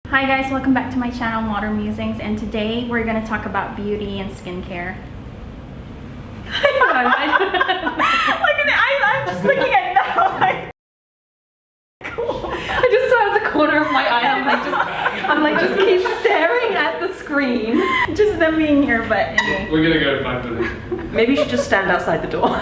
Hi guys, welcome back to my channel Modern Musings, and today we're going to talk about beauty and skincare. I'm just looking at that like, cool. I just saw out the corner of my eye and I'm just keep staring at the screen. Just them being here, but anyway. We're gonna go 5 minutes. Maybe you should just stand outside the door.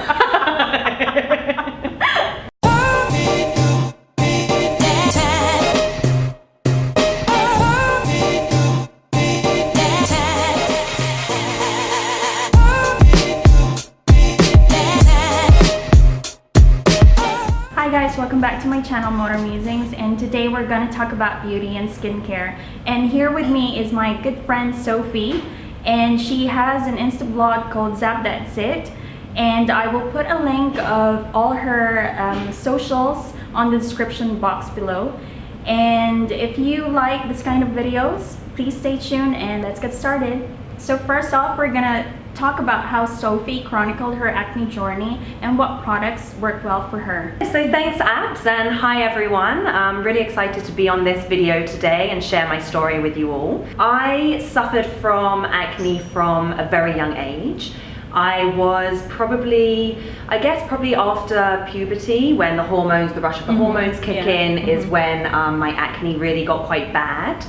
Hi guys, welcome back to my channel Modern Musings, and today we're going to talk about beauty and skincare. And here with me is my good friend Sophie, and she has an Instablog called Zap That's It, and I will put a link of all her socials on the description box below. And if you like this kind of videos, please stay tuned and let's get started. So first off, we're gonna talk about how Sophie chronicled her acne journey and what products worked well for her. So thanks apps, and hi everyone. I'm really excited to be on this video today and share my story with you all. I suffered from acne from a very young age. I was probably after puberty, when the hormones, the rush of the hormones kick in, is when my acne really got quite bad.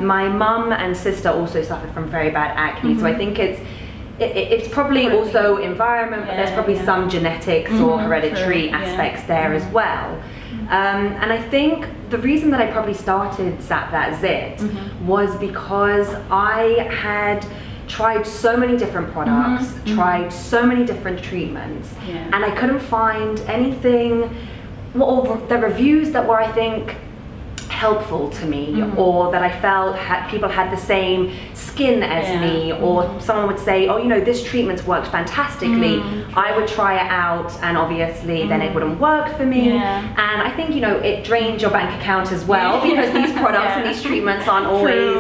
My mum and sister also suffered from very bad acne, so I think it's probably also environment, but there's probably some genetics or hereditary aspects there as well. And I think the reason that I probably started Zap That's It was because I had tried so many different products, tried so many different treatments, and I couldn't find anything, or the reviews that were, I think, helpful to me, or that I felt people had the same skin as me, or someone would say, oh, you know, this treatment's worked fantastically. I would try it out, and obviously then it wouldn't work for me. And I think, you know, it drains your bank account as well, because these products and these treatments aren't always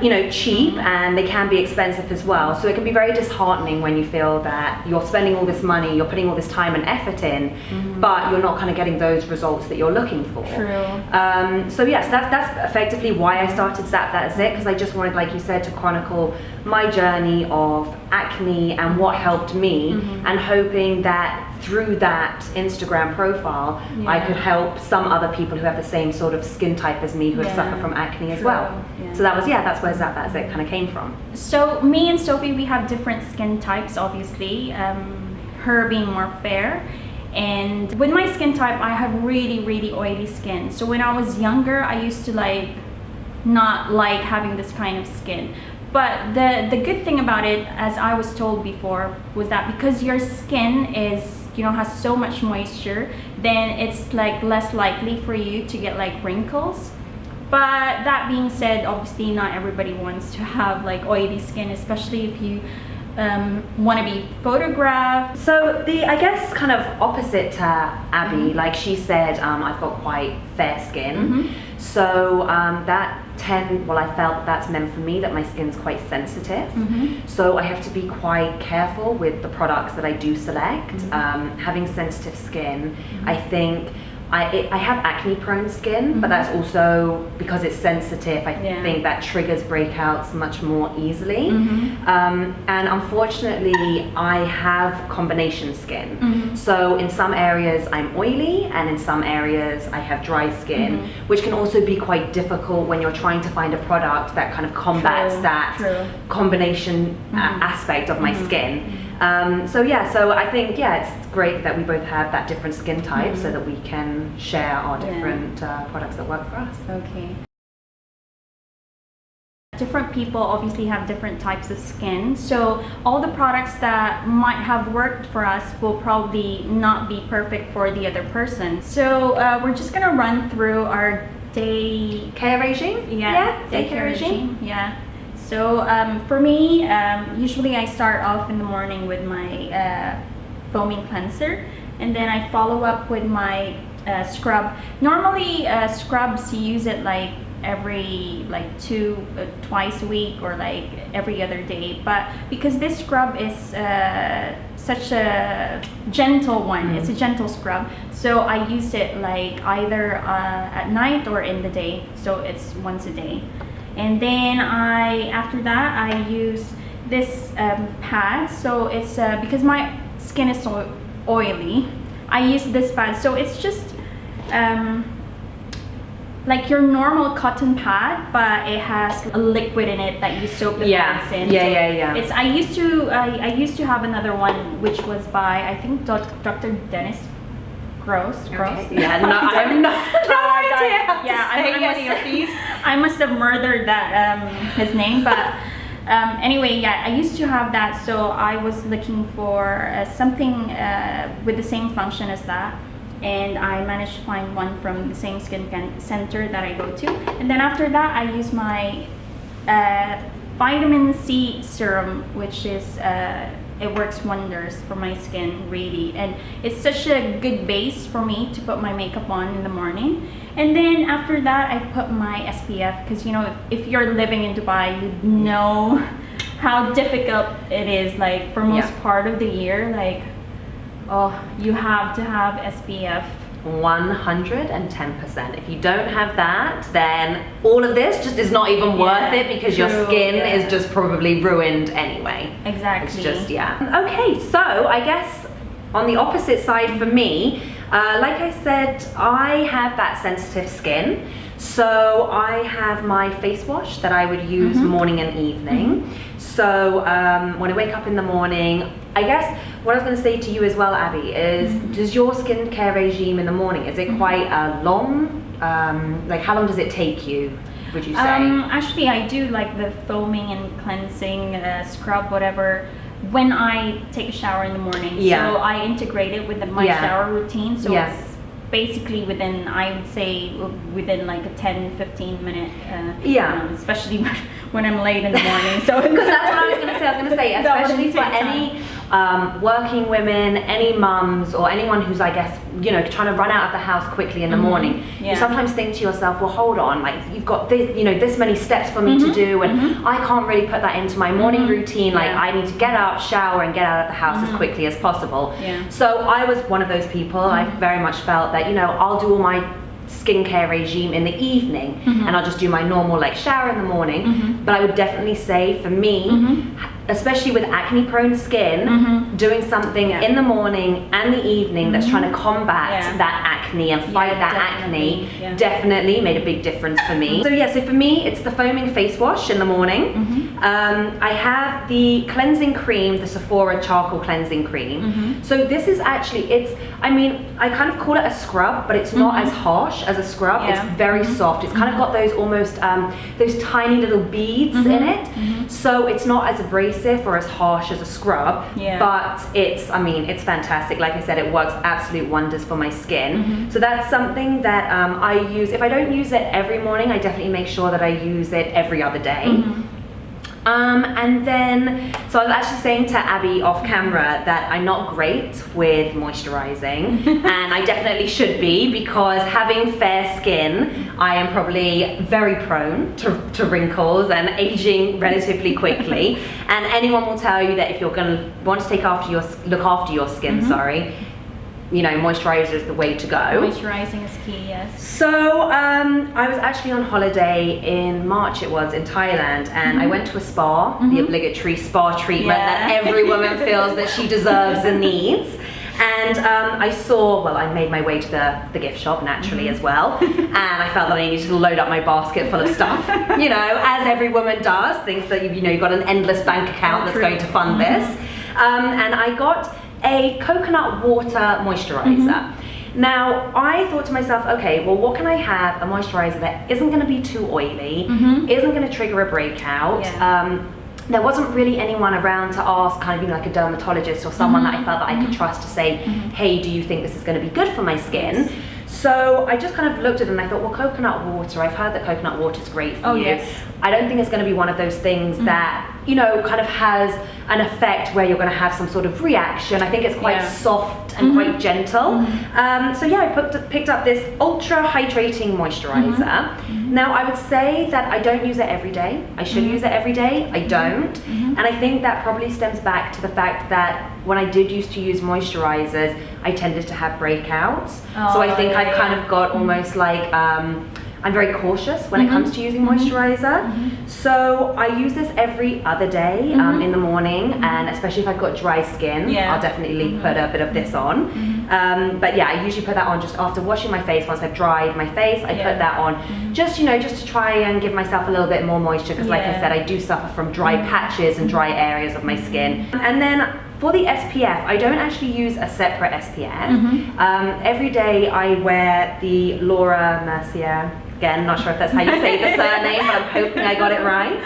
you know, cheap, and they can be expensive as well. So it can be very disheartening when you feel that you're spending all this money, you're putting all this time and effort in, but you're not kind of getting those results that you're looking for. So yes, that's effectively why I started Zap That's It, because I just wanted, like you said, to chronicle my journey of acne and what helped me, and hoping that through that Instagram profile I could help some other people who have the same sort of skin type as me, who have suffered from acne as well. So that's where Zap That's It kind of came from. So me and Sophie, we have different skin types, obviously, her being more fair. And with my skin type, I have really oily skin. So when I was younger, I used to not like having this kind of skin. But the good thing about it, as I was told before, was that because your skin is, you know, has so much moisture, then it's like less likely for you to get like wrinkles. But that being said, obviously not everybody wants to have like oily skin, especially if you want to be photographed. So I guess kind of opposite to Abby, like she said, I've got quite fair skin. So I felt that's meant for me that my skin's quite sensitive. So I have to be quite careful with the products that I do select. Having sensitive skin, I think I have acne prone skin, but that's also because it's sensitive. I think that triggers breakouts much more easily. And unfortunately, I have combination skin. So in some areas I'm oily, and in some areas I have dry skin, which can also be quite difficult when you're trying to find a product that kind of combats that combination aspect of my skin. So I think, it's great that we both have that different skin type, so that we can share our different products that work for us. Okay. Different people obviously have different types of skin, so all the products that might have worked for us will probably not be perfect for the other person. So we're just gonna run through our day care regime. Day care regime. So for me, usually I start off in the morning with my foaming cleanser, and then I follow up with my scrub. Normally scrubs, you use it like every like twice a week or like every other day. But because this scrub is such a gentle one, it's a gentle scrub, so I use it like either at night or in the day, so it's once a day. And then after that I use this pad. So it's because my skin is so oily, I use this pad. So it's just like your normal cotton pad, but it has a liquid in it that you soak the pads in. It's I used to have another one which was by, I think, Dr. Dennis Gross. Yeah, no, I have no idea how to say any of these. I must have murdered that his name, but anyway, yeah, I used to have that, so I was looking for something with the same function as that, and I managed to find one from the same skin center that I go to. And then after that I use my vitamin C serum, which is it works wonders for my skin, really, and it's such a good base for me to put my makeup on in the morning. And then after that I put my SPF, because you know, if you're living in Dubai, you know how difficult it is, like for most part of the year, like, oh, you have to have SPF. 110%. If you don't have that, then all of this just is not even worth it, because your skin is just probably ruined anyway. Exactly. It's just, okay, so I guess on the opposite side for me, like I said, I have that sensitive skin. So I have my face wash that I would use morning and evening. So when I wake up in the morning, I guess what I was going to say to you as well, Abby, is does your skincare regime in the morning, is it quite long? Like how long does it take you, would you say? Actually, I do like the foaming and cleansing, scrub, whatever, when I take a shower in the morning. So I integrate it with my shower routine. So it's basically within, I would say, within like a 10-15 minute, especially when I'm late in the morning. So because that's what I was going to say. I was going to say, especially for any working women, any mums, or anyone who's, I guess, you know, trying to run out of the house quickly in the morning. You sometimes think to yourself, well, hold on, like you've got this, you know, this many steps for me to do, and I can't really put that into my morning routine. Like I need to get up, shower, and get out of the house as quickly as possible. So I was one of those people. I very much felt that, you know, I'll do all my skincare regime in the evening, and I'll just do my normal like shower in the morning. But I would definitely say for me, especially with acne prone skin, doing something in the morning and the evening that's trying to combat that acne and fight that acne definitely made a big difference for me. So so for me it's the foaming face wash in the morning. I have the cleansing cream, the Sephora charcoal cleansing cream. So this is actually, I mean, I kind of call it a scrub, but it's not as harsh as a scrub. It's very soft. It's kind of got those almost those tiny little beads in it. So it's not as abrasive or as harsh as a scrub, but it's, I mean, it's fantastic. Like I said, it works absolute wonders for my skin. So that's something that I use. If I don't use it every morning, I definitely make sure that I use it every other day. And then, so I was actually saying to Abby off camera that I'm not great with moisturizing, and I definitely should be, because having fair skin, I am probably very prone to wrinkles and aging relatively quickly. And anyone will tell you that if you're going to want to look after your skin, you know, moisturizer is the way to go. Moisturizing is key, yes. So I was actually on holiday in March, it was, in Thailand, and I went to a spa, the obligatory spa treatment that every woman feels that she deserves and needs. And I saw, well, I made my way to the gift shop naturally as well, and I felt that I needed to load up my basket full of stuff, you know, as every woman does, thinks that you've got an endless bank account that's going to fund this. And I got a coconut water moisturizer. Now I thought to myself, okay, well, what can I have, a moisturizer that isn't going to be too oily, isn't going to trigger a breakout. There wasn't really anyone around to ask, kind of, you know, like a dermatologist or someone that I felt that I could trust to say, hey, do you think this is going to be good for my skin? So I just kind of looked at it and I thought, well, coconut water, I've heard that coconut water is great for you. I don't think it's going to be one of those things that you know, kind of has an effect where you're going to have some sort of reaction. I think it's quite soft and quite gentle. So yeah, I picked up this ultra hydrating moisturizer. Now I would say that I don't use it every day. I should use it every day. I don't. And I think that probably stems back to the fact that when I did used to use moisturizers, I tended to have breakouts. So I think I've kind of got almost like, I'm very cautious when it comes to using moisturizer. So I use this every other day in the morning, and especially if I've got dry skin, I'll definitely put a bit of this on. But yeah, I usually put that on just after washing my face. Once I've dried my face, I put that on just, you know, just to try and give myself a little bit more moisture, because like I said, I do suffer from dry patches and dry areas of my skin. And then for the SPF, I don't actually use a separate SPF. Every day I wear the Laura Mercier, again, not sure if that's how you say the surname, but I'm hoping I got it right,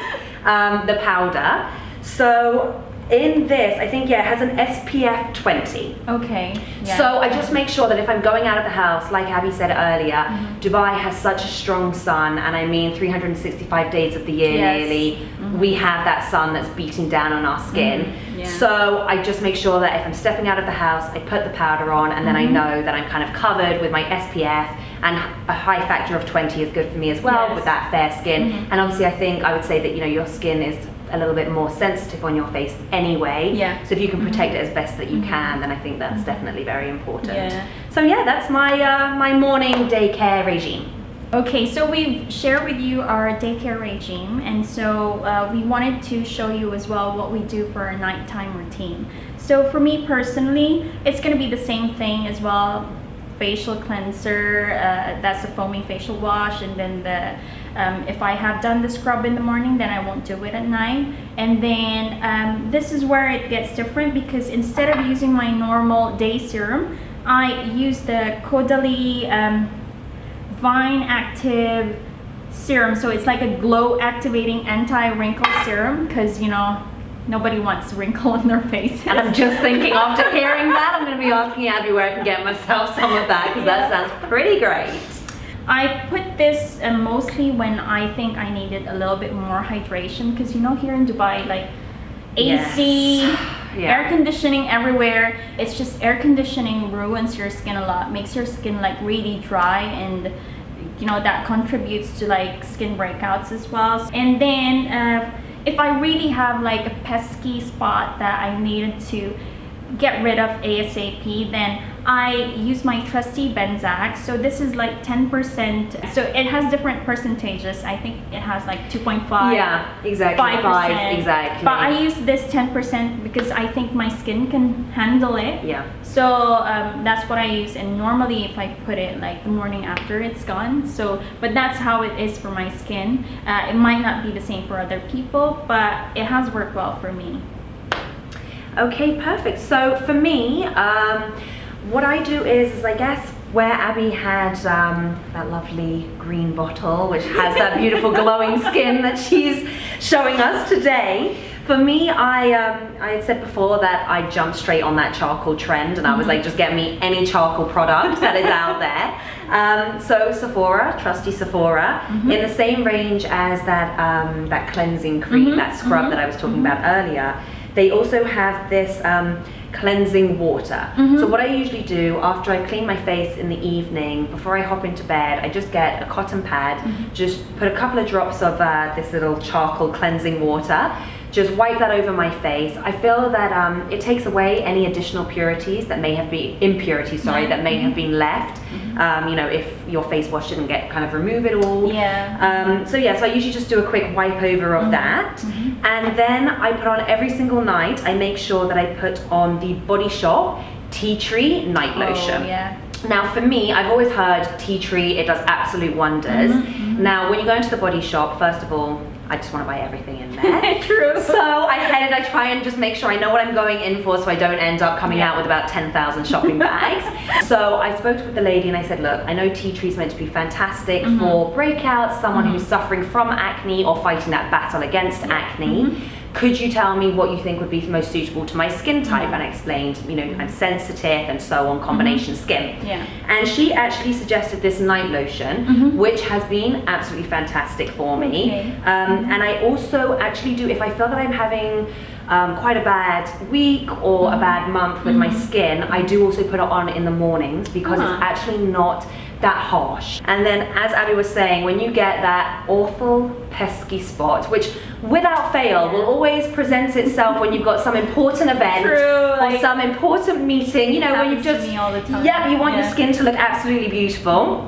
the powder. So in this, I think, yeah, it has an SPF 20. Okay. Yeah. So I just make sure that if I'm going out of the house, like Abby said earlier, Dubai has such a strong sun, and I mean 365 days of the year nearly, we have that sun that's beating down on our skin. So I just make sure that if I'm stepping out of the house, I put the powder on, and then I know that I'm kind of covered with my SPF, and a high factor of 20 is good for me as well with that fair skin. And obviously I would say that, you know, your skin is a little bit more sensitive on your face anyway. So if you can protect it as best that you can, then I think that's definitely very important. So yeah, that's my my morning daycare regime. Okay, so we've shared with you our daycare regime, and so we wanted to show you as well what we do for our nighttime routine. So for me personally, it's going to be the same thing as well. Facial cleanser, that's a foaming facial wash, and then the if I have done the scrub in the morning, then I won't do it at night. And then this is where it gets different, because instead of using my normal day serum, I use the Caudalie Vine Active serum. So it's like a glow activating anti-wrinkle serum, because, you know, nobody wants wrinkle on their face. And I'm just thinking, after hearing that, I'm going to be asking Abby where I can get myself some of that, because that sounds pretty great. I put this mostly when I think I needed a little bit more hydration, because, you know, here in Dubai, like AC, air conditioning everywhere. It's just air conditioning ruins your skin a lot, makes your skin like really dry, and you know, that contributes to like skin breakouts as well. And then if I really have like a pesky spot that I needed to get rid of ASAP, then I use my trusty Benzac. So this is like 10%. So it has different percentages. I think it has like 2.5. Yeah, exactly. 5%. Exactly. But I use this 10% because I think my skin can handle it. Yeah. So that's what I use. And normally if I put it like the morning after it's gone. So, but that's how it is for my skin. It might not be the same for other people, but it has worked well for me. Okay, perfect. So for me, what I do is I guess where Abby had that lovely green bottle, which has that beautiful glowing skin that she's showing us today. For me, I had said before that I jumped straight on that charcoal trend, and I was like, just get me any charcoal product that is out there. So Sephora, trusty Sephora, in the same range as that that cleansing cream, that scrub that I was talking about earlier. They also have this cleansing water. So what I usually do after I clean my face in the evening, before I hop into bed, I just get a cotton pad, just put a couple of drops of this little charcoal cleansing water, just wipe that over my face. I feel that it takes away any additional impurities that may have been left. You know, if your face wash didn't get kind of remove it all. So I usually just do a quick wipe over of that, and then I put on every single night. I make sure that I put on the Body Shop Tea Tree Night Lotion. Now for me, I've always heard tea tree, it does absolute wonders. Now when you go into the Body Shop, first of all, I just want to buy everything in there. True. So I try and just make sure I know what I'm going in for, so I don't end up coming out with about 10,000 shopping bags. So I spoke with the lady and I said, look, I know tea tree is meant to be fantastic for breakouts, someone who's suffering from acne or fighting that battle against acne. could you tell me what you think would be most suitable to my skin type? And I explained, you know, I'm sensitive and so on, combination skin. Yeah. And she actually suggested this night lotion, which has been absolutely fantastic for me. Okay. And I also actually do, if I feel that I'm having quite a bad week or a bad month with my skin, I do also put it on in the mornings because it's actually not that harsh. And then, as Abby was saying, when you get that awful pesky spot, which without fail will always present itself when you've got some important event or some important meeting, you know, when you just, me all the time. you want your skin to look absolutely beautiful,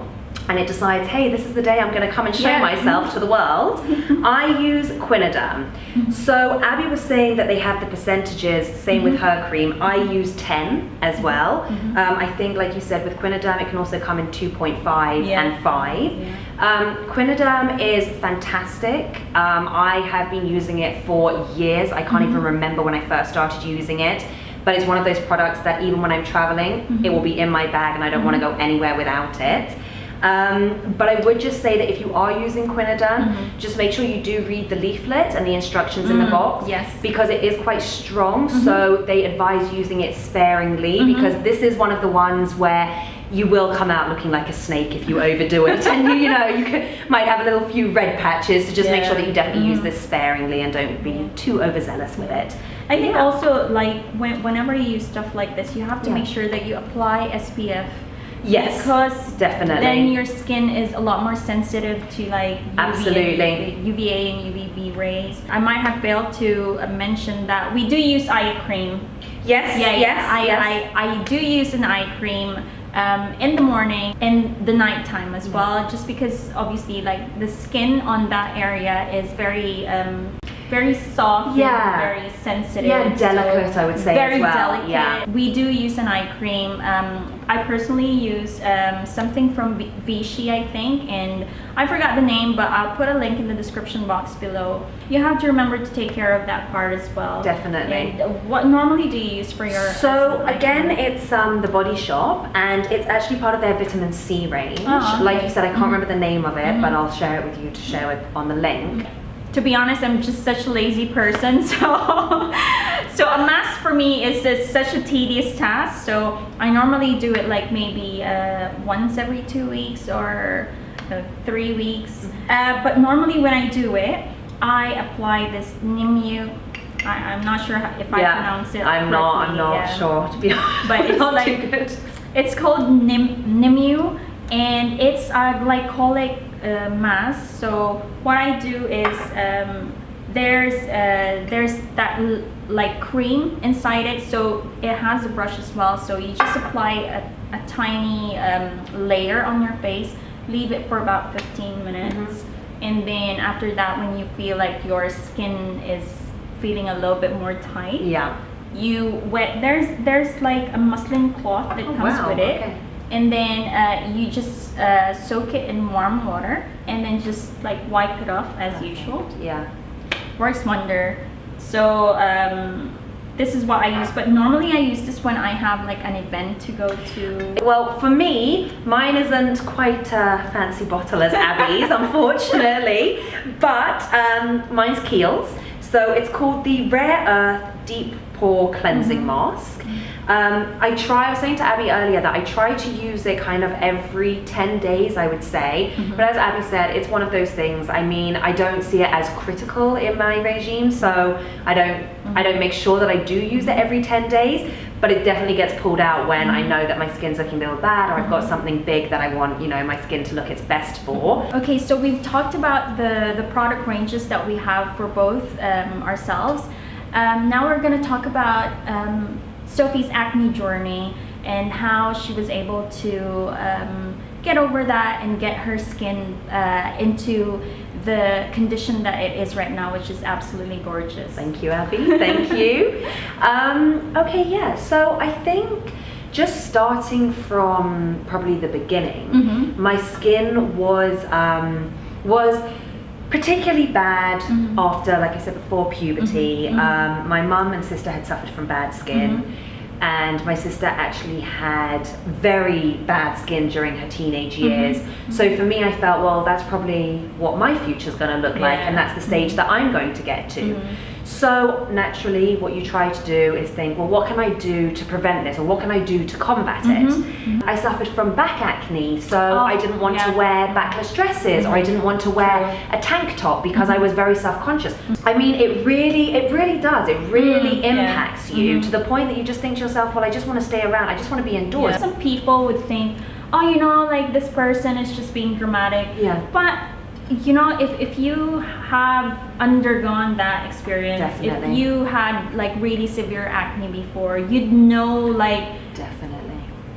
and it decides, hey, this is the day I'm going to come and show myself to the world. I use Quinoderm. So Abby was saying that they have the percentages, same with her cream. I use 10 as well. I think, like you said, with Quinoderm, it can also come in 2.5 and 5. Quinoderm is fantastic. I have been using it for years. I can't even remember when I first started using it. But it's one of those products that even when I'm traveling, it will be in my bag and I don't want to go anywhere without it. But I would just say that if you are using Quinoderm, just make sure you do read the leaflet and the instructions in the box, because it is quite strong, so they advise using it sparingly, because this is one of the ones where you will come out looking like a snake if you overdo it, and you know, you might have a little few red patches, so just make sure that you definitely use this sparingly and don't be too overzealous with it. I think also, like, whenever you use stuff like this, you have to make sure that you apply SPF. Yes, because definitely. Then your skin is a lot more sensitive to like UVA and UVB rays. I might have failed to mention that we do use eye cream. Yes, I do use an eye cream in the morning and the nighttime as well, just because obviously like the skin on that area is very soft, and very sensitive, delicate, I would say, very as well. delicate. We do use an eye cream. I personally use something from Vichy, I think, and I forgot the name, but I'll put a link in the description box below. You have to remember to take care of that part as well. Definitely. And what normally do you use for your? So again, it's the Body Shop, and it's actually part of their vitamin C range. Like you said, I can't remember the name of it, but I'll share it with you to share it on the link. To be honest, I'm just such a lazy person, so a mask for me is such a tedious task. So I normally do it like maybe once every 2 weeks or 3 weeks. But normally when I do it, I apply this Nimu. I'm not sure if I pronounce it correctly. I'm not sure, to be honest. But it's not like too good. It's called Nimu, and it's a glycolic mask. So what I do is there's that like cream inside it, so it has a brush as well, so you just apply a tiny layer on your face, leave it for about 15 minutes, and then after that, when you feel like your skin is feeling a little bit more tight, you there's like a muslin cloth that comes with it. And then you just soak it in warm water and then just like wipe it off as usual. Works wonder. So this is what I use, but normally I use this when I have like an event to go to. Well, for me, mine isn't quite a fancy bottle as Abby's, unfortunately, but mine's Kiehl's. So it's called the Rare Earth Deep Pore Cleansing Mask. I was saying to Abby earlier that I try to use it kind of every 10 days, I would say. But as Abby said, it's one of those things. I mean, I don't see it as critical in my regime, so I don't make sure that I do use it every 10 days, but it definitely gets pulled out when I know that my skin's looking a little bad, or I've got something big that I want, you know, my skin to look its best for. Okay, so we've talked about the product ranges that we have for both ourselves. Now we're going to talk about Sophie's acne journey and how she was able to get over that and get her skin into the condition that it is right now, which is absolutely gorgeous. Thank you, Abby. Thank you. Okay, so I think just starting from probably the beginning, my skin was particularly bad after, like I said before, puberty. My mum and sister had suffered from bad skin, and my sister actually had very bad skin during her teenage years. So for me, I felt, well, that's probably what my future's going to look like, and that's the stage that I'm going to get to. So naturally, what you try to do is think, well, what can I do to prevent this, or what can I do to combat it? I suffered from back acne, so I didn't want to wear backless dresses, or I didn't want to wear a tank top because I was very self-conscious. I mean, it really does. It really impacts you to the point that you just think to yourself, well, I just want to stay around. I just want to be indoors. Some people would think, oh, you know, like this person is just being dramatic. But you know, if you have undergone that experience, if you had like really severe acne before, you'd know, like,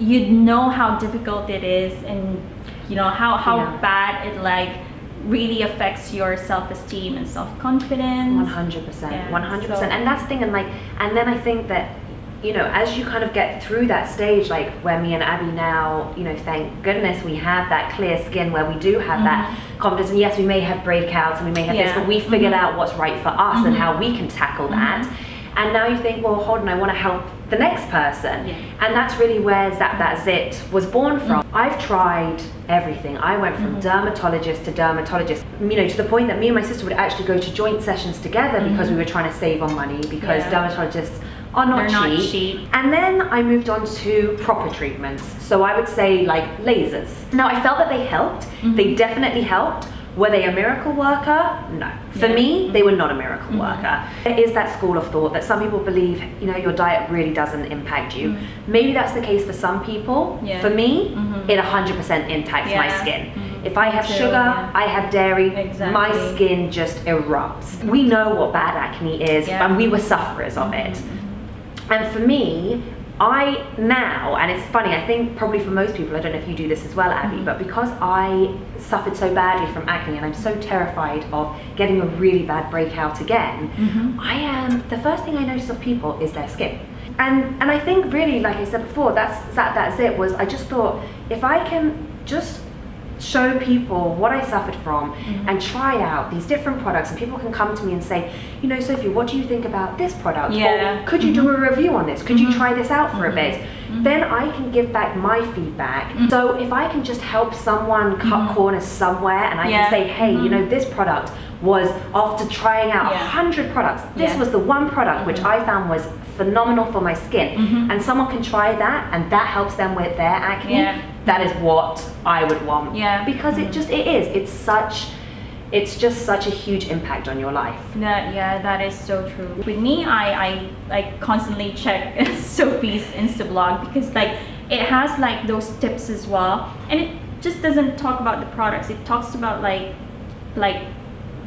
you'd know how difficult it is, and you know how bad it like really affects your self-esteem and self-confidence. 100%, 100%. And that's the thing, and then I think that, you know, as you kind of get through that stage, like where me and Abby now, you know, thank goodness we have that clear skin where we do have that confidence, and yes, we may have breakouts and we may have this, but we figured out what's right for us and how we can tackle that. And now you think, well, hold on, I want to help the next person. And that's really where that zit was born from. I've tried everything. I went from dermatologist to dermatologist, you know, to the point that me and my sister would actually go to joint sessions together because we were trying to save on money, because dermatologists are not cheap. And then I moved on to proper treatments. So I would say like lasers. Now I felt that they helped. They definitely helped. Were they a miracle worker? No. For me, they were not a miracle worker. There is that school of thought that some people believe, you know, your diet really doesn't impact you. Maybe that's the case for some people. For me, it 100% impacts my skin. If I have sugar, I have dairy, my skin just erupts. We know what bad acne is, and we were sufferers of it. And for me, and it's funny, I think probably for most people, I don't know if you do this as well, Abby, but because I suffered so badly from acne and I'm so terrified of getting a really bad breakout again, the first thing I notice of people is their skin. And I think really, like I said before, that's it, was I just thought, if I can just show people what I suffered from and try out these different products, and people can come to me and say, you know, Sophie, what do you think about this product? Or could you do a review on this? Could you try this out for a bit? Then I can give back my feedback. So if I can just help someone cut corners somewhere, and I can say, hey, you know, this product was, after trying out 100 products, this was the one product which I found was phenomenal for my skin, and someone can try that and that helps them with their acne, that is what I would want. Because it's just such a huge impact on your life. That is so true. With me, I constantly check Sophie's Instablog, because like it has like those tips as well, and it just doesn't talk about the products. It talks about like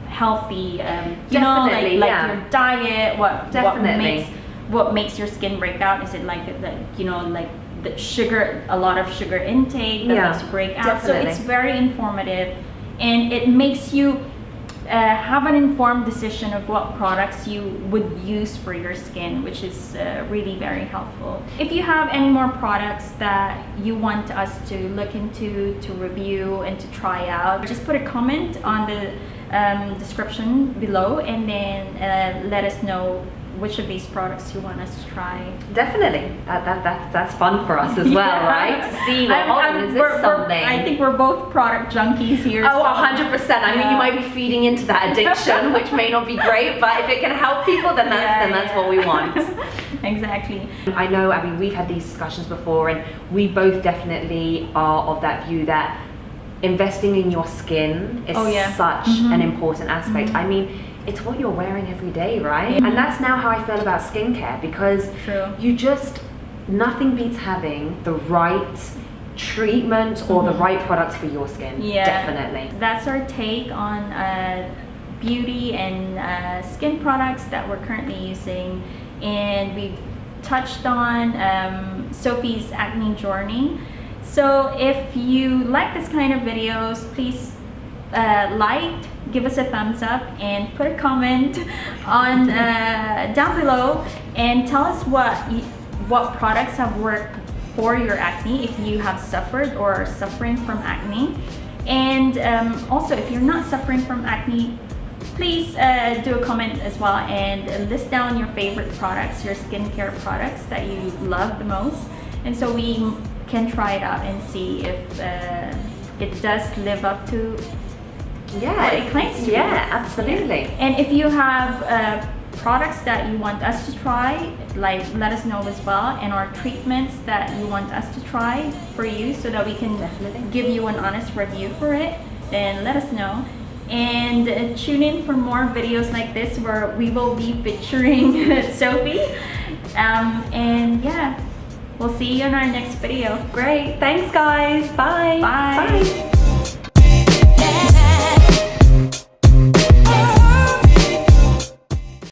healthy, you know, like your diet, what makes your skin break out. Is it like the, you know, like the sugar, a lot of sugar intake that makes you break out? So it's very informative, and it makes you have an informed decision of what products you would use for your skin, which is really very helpful. If you have any more products that you want us to look into, to review and to try out, just put a comment on the description below, and then let us know which of these products you want us to try. Definitely. That's fun for us as well, right? To see is this something? I think we're both product junkies here. Oh, 100%. I mean, you might be feeding into that addiction, which may not be great, but if it can help people, then that's what we want. Exactly. I know, I mean, we've had these discussions before, and we both definitely are of that view that investing in your skin is such an important aspect. I mean, it's what you're wearing every day, right? And that's now how I feel about skincare, because nothing beats having the right treatment or the right products for your skin. Definitely. That's our take on beauty and skin products that we're currently using, and we've touched on Sophie's acne journey. So if you like this kind of videos, please give us a thumbs up, and put a comment on down below, and tell us what products have worked for your acne, if you have suffered or are suffering from acne. And also, if you're not suffering from acne, please do a comment as well, and list down your favorite products, your skincare products that you love the most, and so we can try it out and see if it does live up to what it claims to. Absolutely. And if you have products that you want us to try, like let us know as well, and our treatments that you want us to try for you so that we can give you an honest review for it, then let us know. And tune in for more videos like this where we will be featuring Sophie. And yeah, we'll see you in our next video. Great, thanks guys, bye. Bye. Bye.